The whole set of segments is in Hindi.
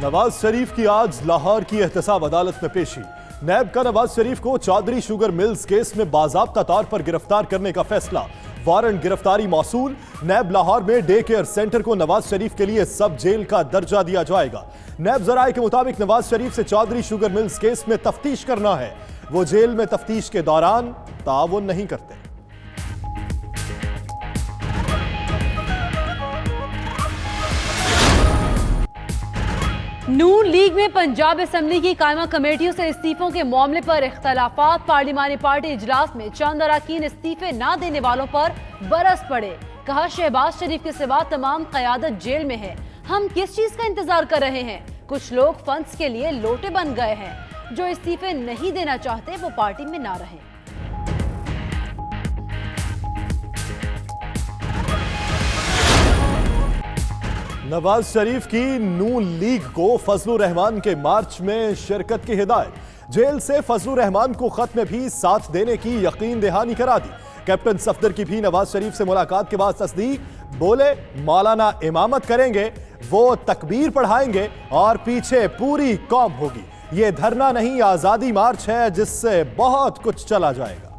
नवाज शरीफ की आज लाहौर की एहतसाब अदालत में पेशी। नैब का नवाज शरीफ को चौधरी शुगर मिल्स केस में बाज़ाब्ता तौर पर गिरफ्तार करने का फैसला। वारंट गिरफ्तारी मौसूल। नैब लाहौर में डे केयर सेंटर को नवाज शरीफ के लिए सब जेल का दर्जा दिया जाएगा। नैब जराये के मुताबिक नवाज शरीफ से चौधरी शुगर मिल्स केस में तफ्तीश करना है। वो जेल में तफ्तीश के दौरान ताउन नहीं करते। नून लीग में पंजाब असेंबली की कायमा कमेटियों से इस्तीफों के मामले पर इख्तलाफात। पार्लिमानी पार्टी इजलास में चंद अरकान इस्तीफे न देने वालों पर बरस पड़े। कहा, शहबाज शरीफ के सिवा तमाम क़यादत जेल में है। हम किस चीज का इंतजार कर रहे हैं? कुछ लोग फंड्स के लिए लोटे बन गए हैं। जो इस्तीफे नहीं देना चाहते वो पार्टी में ना रहें। नवाज शरीफ की नून लीग को फजलुर रहमान के मार्च में शिरकत की हिदायत। जेल से फजलुर रहमान को खत में भी साथ देने की यकीन दहानी करा दी। कैप्टन सफदर की भी नवाज शरीफ से मुलाकात के बाद तस्दीक। बोले, मौलाना इमामत करेंगे, वो तकबीर पढ़ाएंगे और पीछे पूरी कौम होगी। ये धरना नहीं, आजादी मार्च है जिससे बहुत कुछ चला जाएगा।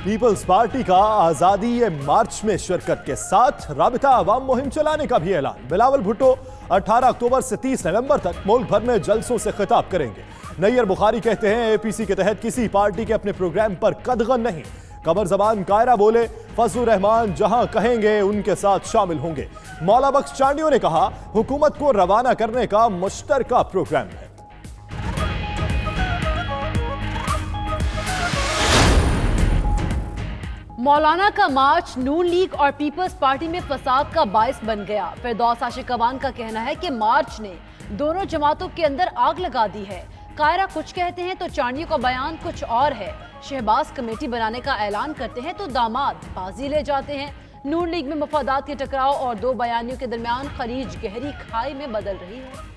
पीपल्स पार्टी का आजादी मार्च में शिरकत के साथ राबिता अवाम मुहिम चलाने का भी ऐलान। बिलावल भुट्टो 18 अक्टूबर से 30 नवंबर तक मुल्क भर में जलसों से खिताब करेंगे। नैयर बुखारी कहते हैं, एपीसी के तहत किसी पार्टी के अपने प्रोग्राम पर कदगन नहीं। कमर जबान कायरा बोले, फजलुर रहमान जहां कहेंगे उनके साथ शामिल होंगे। मौला बख्श चांडियों ने कहा, हुकूमत को रवाना करने का मुश्तरका प्रोग्राम है। मौलाना का मार्च नून लीग और पीपल्स पार्टी में फसाद का बायस बन गया। फिरदौस आशिक अवान का कहना है कि मार्च ने दोनों जमातों के अंदर आग लगा दी है। कायरा कुछ कहते हैं तो चांडियों का बयान कुछ और है। शहबाज कमेटी बनाने का ऐलान करते हैं तो दामाद बाजी ले जाते हैं। नून लीग में मफादात के टकराव और दो बयानियों के दरमियान खलीज गहरी खाई में बदल रही है।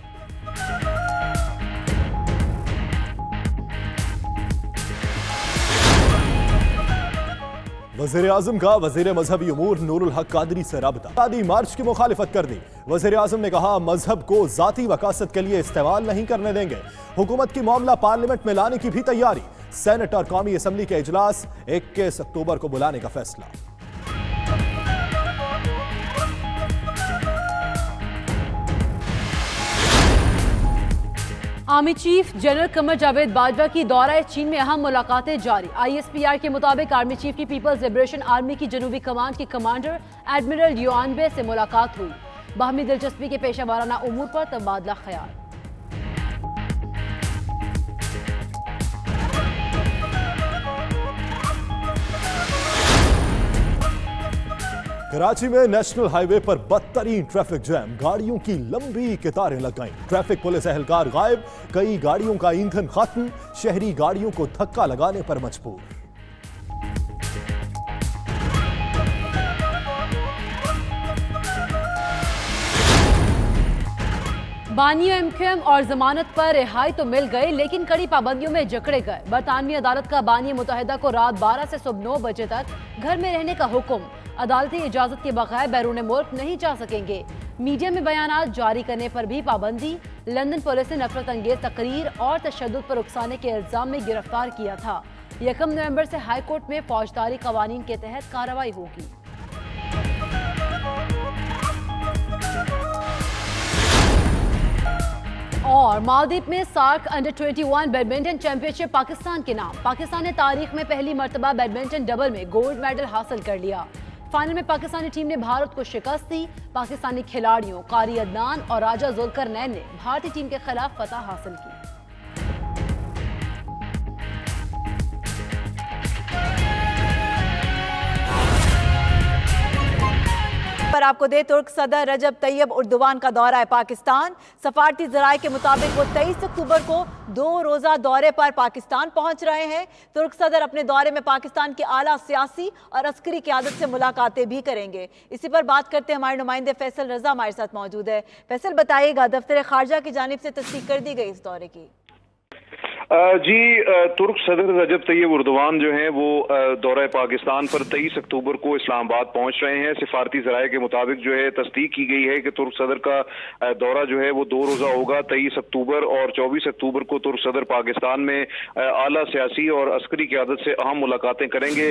वज़ीर आज़म का वज़ीर मजहबी उमूर नूरुल हक कादरी से राबता। आजादी मार्च की मुखालिफत कर दी। वज़ीर आज़म ने कहा, मजहब को जाती वकासत के लिए इस्तेमाल नहीं करने देंगे। हुकूमत की मामला पार्लियामेंट में लाने की भी तैयारी। सेनेट और कौमी असम्बली के इजलास 21 अक्टूबर को बुलाने का फैसला। Army chief general Qamar Javed Bajwa की दौरा चीन में अहम मुलाकातें जारी। ISPR के मुताबिक आर्मी चीफ की पीपल्स लिबरेशन आर्मी की जनूबी कमांड के कमांडर एडमिरल युआनबे से मुलाकात हुई। बाहमी दिलचस्पी के पेशा वाराना उमूर पर तबादला ख्याल। कराची में नेशनल हाईवे पर बदतरीन ट्रैफिक जैम। गाड़ियों की लंबी कतारें लग गईं। ट्रैफिक पुलिस एहलकार गायब। कई गाड़ियों का ईंधन खत्म। शहरी गाड़ियों को धक्का लगाने पर मजबूर। बानियों MQM और जमानत पर रिहाई तो मिल गई, लेकिन कड़ी पाबंदियों में जकड़े गए। बरतानवी अदालत का बानी मुतहदा को रात 12 से सुबह 9 बजे तक घर में रहने का हुक्म। अदालती इजाजत के बगैर बैरून मुल्क नहीं जा सकेंगे। मीडिया में बयानात जारी करने पर भी पाबंदी। लंदन पुलिस ने नफरत अंगेज तकरीर और तशद्दुद पर उकसाने के इल्जाम में गिरफ्तार किया था। 1 नवंबर से हाई कोर्ट में फौजदारी कवानीन के तहत कार्रवाई होगी। और मालदीव में SAARC under 21 badminton championship Pakistan के नाम। पाकिस्तान ने तारीख में पहली मर्तबा बैडमिंटन डबल में गोल्ड मेडल हासिल कर लिया। फाइनल में पाकिस्तानी टीम ने भारत को शिकस्त दी। पाकिस्तानी खिलाड़ियों कारी अदनान और राजा जुल्करनैन ने भारतीय टीम के खिलाफ फतह हासिल की। पर आपको दे, तुर्क सदर रजब तैयब उर्दुवान का दौरा है पाकिस्तान। सफारती जराये के मुताबिक वो 23 अक्टूबर को 2 रोजा दौरे पर पाकिस्तान पहुंच रहे हैं। तुर्क सदर अपने दौरे में पाकिस्तान के आला सियासी और अस्करी क़यादत से मुलाकातें भी करेंगे। इसी पर बात करते हैं, हमारे नुमाइंदे फैसल रजा हमारे साथ मौजूद है। फैसल, बताइएगा, दफ्तर खारजा की जानिब से तस्दीक कर दी गई इस दौरे की? जी, तुर्क सदर रजब तैयब उर्दवान जो हैं वो दौरा पाकिस्तान पर 23 अक्टूबर को इस्लामाबाद पहुंच रहे हैं। सिफारती ज़राए के मुताबिक जो है तस्दीक की गई है कि तुर्क सदर का दौरा जो है वो 2 रोज़ा होगा। 23 अक्टूबर और 24 अक्टूबर को तुर्क सदर पाकिस्तान में आला सियासी और अस्करी क़यादत से अहम मुलाकातें करेंगे।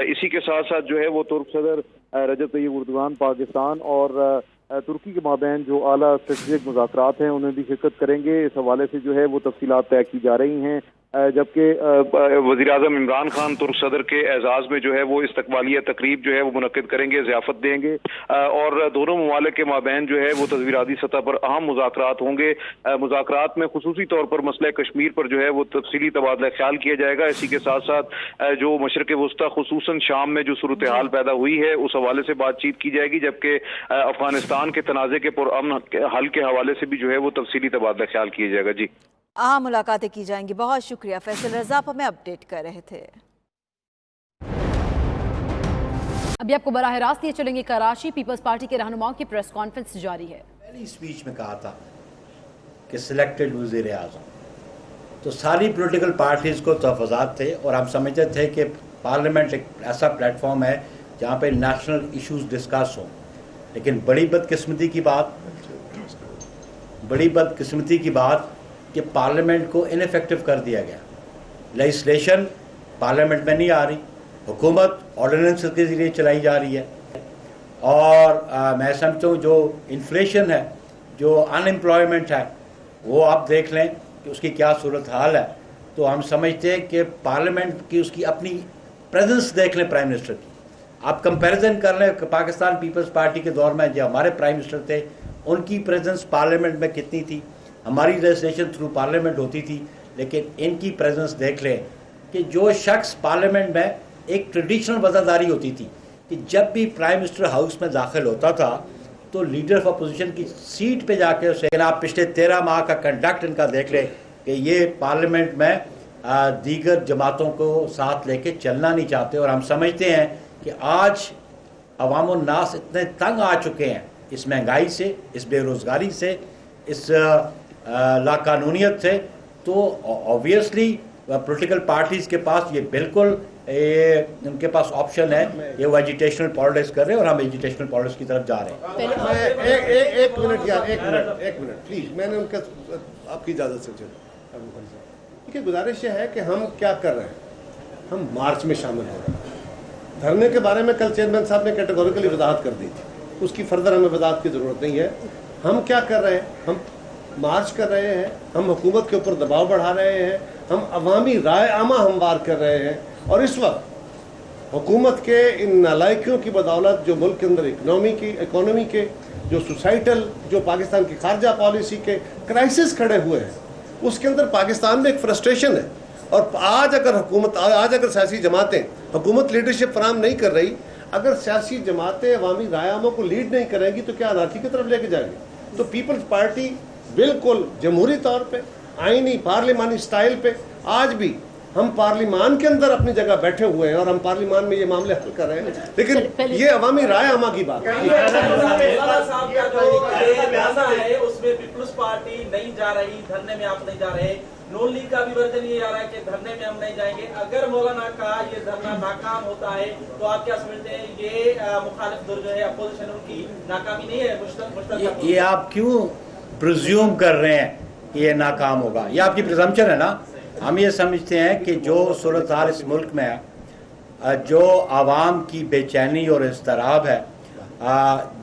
इसी के साथ साथ जो है वो तुर्क सदर रजब तैयब उर्दवान पाकिस्तान और तुर्की के माबैन जो आला स्ट्रेटेजिक मुज़ाकरात हैं उन्हें भी शिरकत करेंगे। इस हवाले से जो है वो तफसीलात तय की जा रही हैं। जबकि वज़ीर-ए-आज़म इमरान खान तुर्क सदर के एजाज़ में जो है वो इस्तकबालिया तकरीब जो है वो मुनक्किद करेंगे, ज़ियाफ़त देंगे और दोनों ममालिक के माबैन जो है वो तज़वीराती सतह पर अहम मुज़ाकरात होंगे। मुज़ाकरात में खुसूसी तौर पर मसले कश्मीर पर जो है वो तफसीली तबादला ख्याल किया जाएगा। इसी के साथ साथ जो मशरिक़ वस्ता खुसूसन शाम में जो सूरत हाल पैदा हुई है उस हवाले से बातचीत की जाएगी, जबकि अफगानिस्तान के तनाज़े के पुरअमन हल के हवाले से भी जो है वो तफसीली तबादला ख्याल किया जाएगा। जी, अहम मुलाकातें की जाएंगी। बहुत शुक्रिया फैसल रज़ा, आप हमें अपडेट कर रहे थे। अभी आपको बराह रास्त ये चलेंगे, कराची पीपल्स पार्टी के रहनुमाओं की प्रेस कॉन्फ्रेंस जारी है। पहली स्पीच में कहा था कि सिलेक्टेड वज़ीर आज़म, तो सारी पॉलिटिकल पार्टीज़ को तहफ़्फ़ुज़ात थे और हम समझते थे कि पार्लियामेंट एक ऐसा प्लेटफॉर्म है जहाँ पे नेशनल इश्यूज डिस्कस हों। लेकिन बड़ी बदकिस्मती की बात कि पार्लियामेंट को इनफेक्टिव कर दिया गया। लेजिस्लेशन पार्लियामेंट में नहीं आ रही, हुकूमत ऑर्डिनेंस के ज़रिए चलाई जा रही है और मैं समझता हूँ जो इन्फ्लेशन है, जो अनएम्प्लॉयमेंट है, वो आप देख लें कि उसकी क्या सूरत हाल है। तो हम समझते हैं कि पार्लियामेंट की उसकी अपनी प्रेजेंस देख लें प्राइम मिनिस्टर की। आप कंपैरिजन कर लें पाकिस्तान पीपल्स पार्टी के दौर में जो हमारे प्राइम मिनिस्टर थे उनकी प्रेजेंस पार्लियामेंट में कितनी थी, हमारी लेजिस्लेशन थ्रू पार्लियामेंट होती थी, लेकिन इनकी प्रेजेंस देख लें कि जो शख्स पार्लियामेंट में एक ट्रेडिशनल वज़ादारी होती थी कि जब भी प्राइम मिनिस्टर हाउस में दाखिल होता था तो लीडर ऑफ अपोजिशन की सीट पे जाके उसे, आप पिछले 13 माह का कंडक्ट इनका देख लें कि ये पार्लियामेंट में दीगर जमातों को साथ लेके चलना नहीं चाहते। और हम समझते हैं कि आज अवाम नास इतने तंग आ चुके हैं इस महंगाई से, इस बेरोज़गारी से, इस लाकानूनियत से, तो ऑब्वियसली पॉलिटिकल पार्टीज़ के पास ये बिल्कुल उनके पास ऑप्शन है, ये वो एजुटेशनल पॉलिटिक्स कर रहे हैं और हम एजुटेशनल पॉलिटिक्स की तरफ जा रहे हैं। एक मिनट यार, एक मिनट प्लीज़, मैंने उनका आपकी इजाज़त से देखिए गुजारिश ये है कि हम क्या कर रहे हैं, हम मार्च में शामिल हो रहे हैं। धरने के बारे में कल चेयरमैन साहब ने कैटेगोरिकली वजाहत कर दी थी, उसकी फर्दर हमें वजाहत की ज़रूरत नहीं है। हम क्या कर रहे हैं, हम मार्च कर रहे हैं, हम हुकूमत के ऊपर दबाव बढ़ा रहे हैं, हम अवामी राय आमा हमवार कर रहे हैं और इस वक्त हुकूमत के इन नालायकियों की बदौलत जो मुल्क के अंदर इकोनॉमी के जो सोसाइटल, जो पाकिस्तान की खारजा पॉलिसी के क्राइसिस खड़े हुए हैं, उसके अंदर पाकिस्तान में एक फ्रस्ट्रेशन है। और आज अगर सियासी जमातें हुकूमत लीडरशिप फराम नहीं कर रही, अगर सियासी जमातें अवामी राय आमा को लीड नहीं करेंगी तो क्या अनार्की की तरफ लेके जाएंगी। तो पीपल्स पार्टी बिल्कुल जमहूरी तौर पे, आईनी पार्लिमानी स्टाइल पे, आज भी हम पार्लिमान के अंदर अपनी जगह बैठे हुए हैं और हम पार्लिमान में ये मामले हल कर रहे हैं, लेकिन ये अवामी राय आमा की बात है। उसमें पीपल्स पार्टी नहीं जा रही, धरने में आप नहीं जा रहे, नून लीग का भी वर्जन ये आ रहा है कि धरने में हम नहीं जाएंगे। अगर मौलाना का ये धरना नाकाम होता है तो आप क्या समझते हैं, ये मुखालिफ जो है अपोजिशन, उनकी नाकामी नहीं है? ये आप क्यों प्रिज्यूम कर रहे हैं कि ये नाकाम होगा? ये आपकी प्रिजम्पशन है ना। हम ये समझते हैं कि जो सूरत हाल इस मुल्क में है, जो आवाम की बेचैनी और इज़्तिराब है,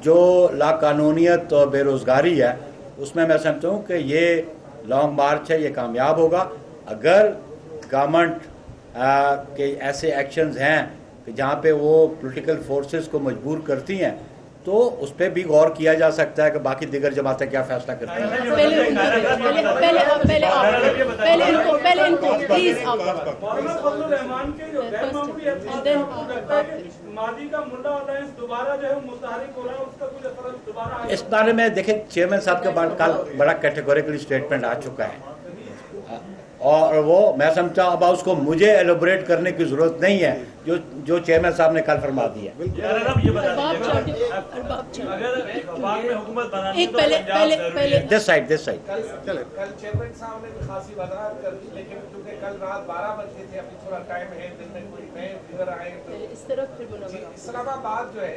जो लाकानूनियत और बेरोज़गारी है, उसमें मैं समझता हूँ कि ये लॉन्ग मार्च है, ये कामयाब होगा। अगर गवर्नमेंट के ऐसे एक्शंस हैं कि जहाँ पे वो पॉलिटिकल फोर्सेस को मजबूर करती हैं तो उस पर भी गौर किया जा सकता है कि बाकी दिगर जमातें क्या फैसला करती हैं। इस बारे में देखें, चेयरमैन साहब का कल बड़ा कैटेगोरिकली स्टेटमेंट आ चुका है और वो मैं समझता हूँ अब उसको मुझे एलोबरेट करने की जरूरत नहीं है, जो चेयरमैन साहब ने कल फरमा दिया। दिस साइड चले कल चेयरमैन साहब ने भी खासी वजाहत कर दी, लेकिन क्योंकि कल रात 12 बजे थे, अभी थोड़ा टाइम है, दिन में कोई नए फिगर आए तो इस तरफ फिर इस्लामाबाद जो है,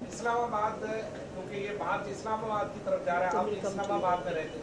इस्लामाबाद क्योंकि ये बात इस्लामाबाद की तरफ जा रहा है, आप इस्लामाबाद में रहते